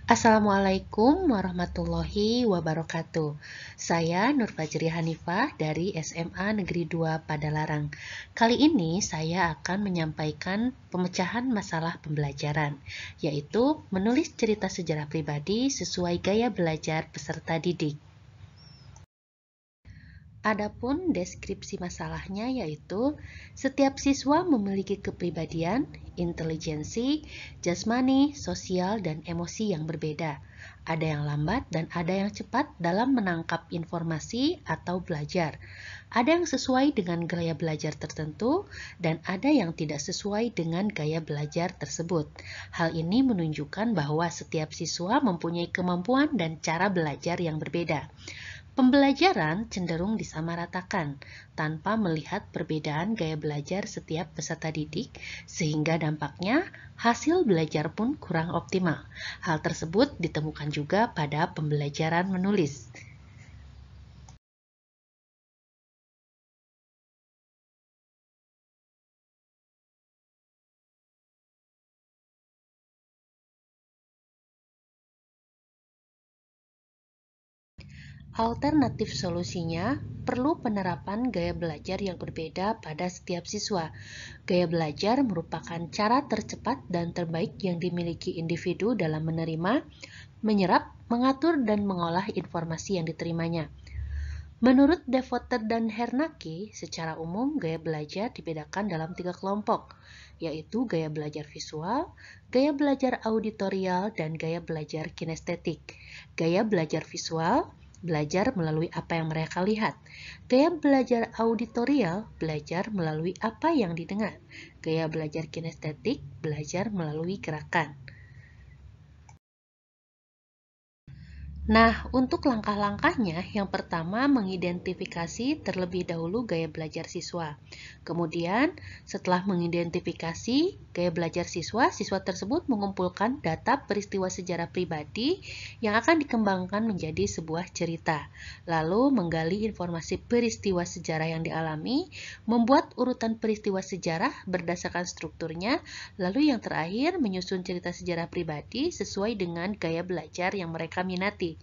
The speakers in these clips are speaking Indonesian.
Assalamualaikum warahmatullahi wabarakatuh. Saya Nur Fajri Hanifah dari SMA Negeri 2 Padalarang. Kali ini saya akan menyampaikan pemecahan masalah pembelajaran, yaitu menulis cerita sejarah pribadi sesuai gaya belajar peserta didik. Adapun deskripsi masalahnya yaitu setiap siswa memiliki kepribadian, intelijensi, jasmani, sosial, dan emosi yang berbeda. Ada yang lambat dan ada yang cepat dalam menangkap informasi atau belajar. Ada yang sesuai dengan gaya belajar tertentu dan ada yang tidak sesuai dengan gaya belajar tersebut. Hal ini menunjukkan bahwa setiap siswa mempunyai kemampuan dan cara belajar yang berbeda. Pembelajaran cenderung disamaratakan tanpa melihat perbedaan gaya belajar setiap peserta didik, sehingga dampaknya hasil belajar pun kurang optimal. Hal tersebut ditemukan juga pada pembelajaran menulis. Alternatif solusinya perlu penerapan gaya belajar yang berbeda pada setiap siswa. Gaya belajar merupakan cara tercepat dan terbaik yang dimiliki individu dalam menerima, menyerap, mengatur, dan mengolah informasi yang diterimanya. Menurut Devoter dan Hernake, secara umum gaya belajar dibedakan dalam 3 kelompok, yaitu gaya belajar visual, gaya belajar auditorial, dan gaya belajar kinestetik. Gaya belajar visual belajar melalui apa yang mereka lihat. Gaya belajar auditorial belajar melalui apa yang didengar. Gaya belajar kinestetik belajar melalui gerakan. Nah, untuk langkah-langkahnya, yang pertama mengidentifikasi terlebih dahulu gaya belajar siswa. Kemudian, setelah mengidentifikasi gaya belajar siswa, siswa tersebut mengumpulkan data peristiwa sejarah pribadi yang akan dikembangkan menjadi sebuah cerita. Lalu, menggali informasi peristiwa sejarah yang dialami, membuat urutan peristiwa sejarah berdasarkan strukturnya, lalu yang terakhir menyusun cerita sejarah pribadi sesuai dengan gaya belajar yang mereka minati.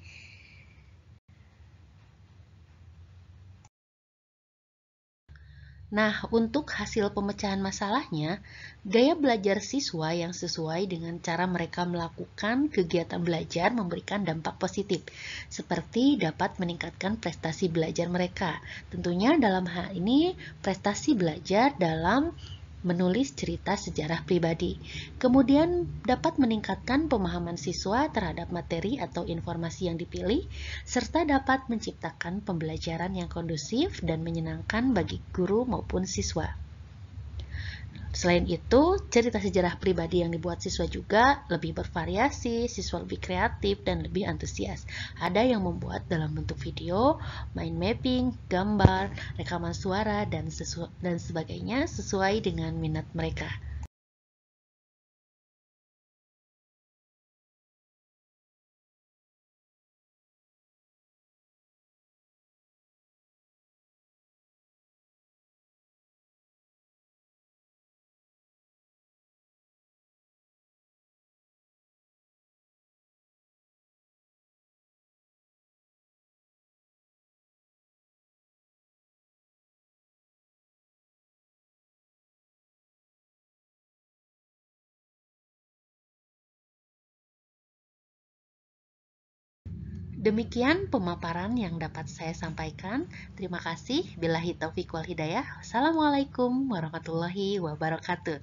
Nah, untuk hasil pemecahan masalahnya, gaya belajar siswa yang sesuai dengan cara mereka melakukan kegiatan belajar memberikan dampak positif, seperti dapat meningkatkan prestasi belajar mereka. Tentunya dalam hal ini, prestasi belajar dalam menulis cerita sejarah pribadi. Kemudian dapat meningkatkan pemahaman siswa terhadap materi atau informasi yang dipilih, serta dapat menciptakan pembelajaran yang kondusif dan menyenangkan bagi guru maupun siswa. Selain itu, cerita sejarah pribadi yang dibuat siswa juga lebih bervariasi, siswa lebih kreatif, dan lebih antusias. Ada yang membuat dalam bentuk video, mind mapping, gambar, rekaman suara, dan sebagainya sesuai dengan minat mereka. Demikian pemaparan yang dapat saya sampaikan. Terima kasih. Billahi taufiq wal hidayah. Assalamualaikum warahmatullahi wabarakatuh.